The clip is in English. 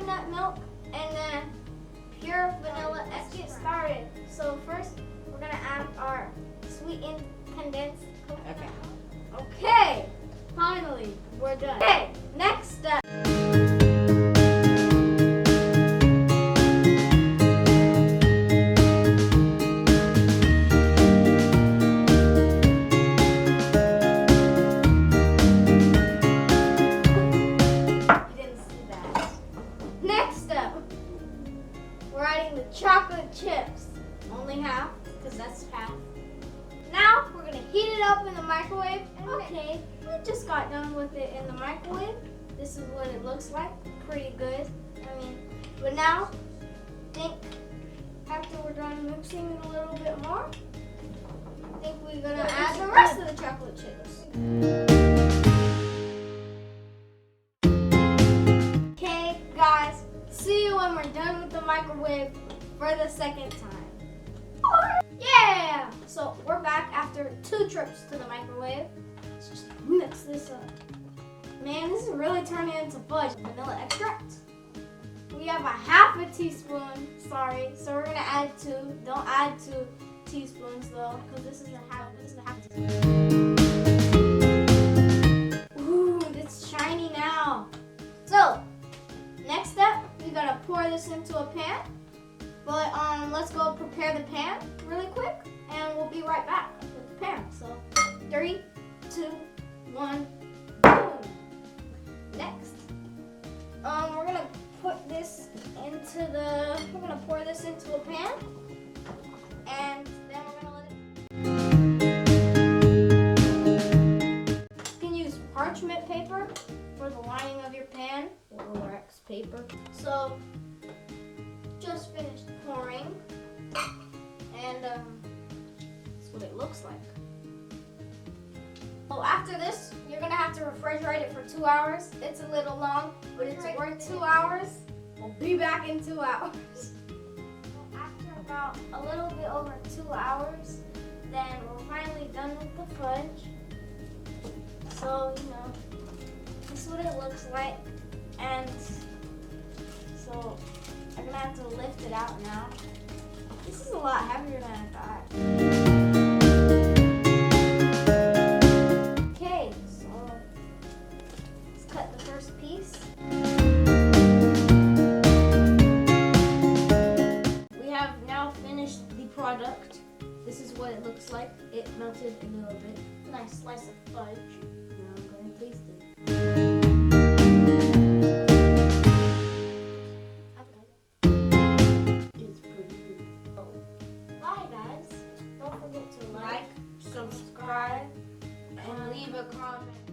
coconut milk and then pure vanilla. Let's get started. So first, we're gonna add our sweetened condensed coconut. Okay. Finally, we're done. Okay. Next step. We're adding the chocolate chips. Only half, because that's half. Now we're gonna heat it up in the microwave. Okay, we just got done with it in the microwave. This is what it looks like. Pretty good. But now, I think after we're done mixing it a little bit more, I think we're gonna add the rest of the chocolate chips. Okay, guys. See you when we're done with the microwave for the second time. Yeah! So we're back after 2 trips to the microwave. Let's just mix this up. Man, this is really turning into fudge. Vanilla extract. We have a half a teaspoon. Sorry. So we're gonna add 2. Don't add 2 teaspoons though, because this is a half teaspoon. Ooh, it's shiny now. So next step, we gotta pour this into a pan. But let's go prepare the pan really quick, and we'll be right back with the pan. So 3, 2, 1, boom. Next, we're gonna put this into we're gonna pour this into a pan, and then we're gonna let it. You can use parchment paper for the lining of your pan, or wax paper. So just finished pouring, and that's what it looks like. So after this, you're gonna have to refrigerate it for 2 hours. It's a little long, but it's worth 2 hours. We'll be back in 2 hours. After about a little bit over 2 hours, then we're finally done with the fudge. So, this is what it looks like, and so I'm gonna have to lift it out now. This is a lot heavier than I thought. Okay, so let's cut the first piece. We have now finished the product. This is what it looks like. It melted a little bit. Nice slice of fudge. Now I'm going to taste it. Don't forget to like, subscribe, and leave a comment.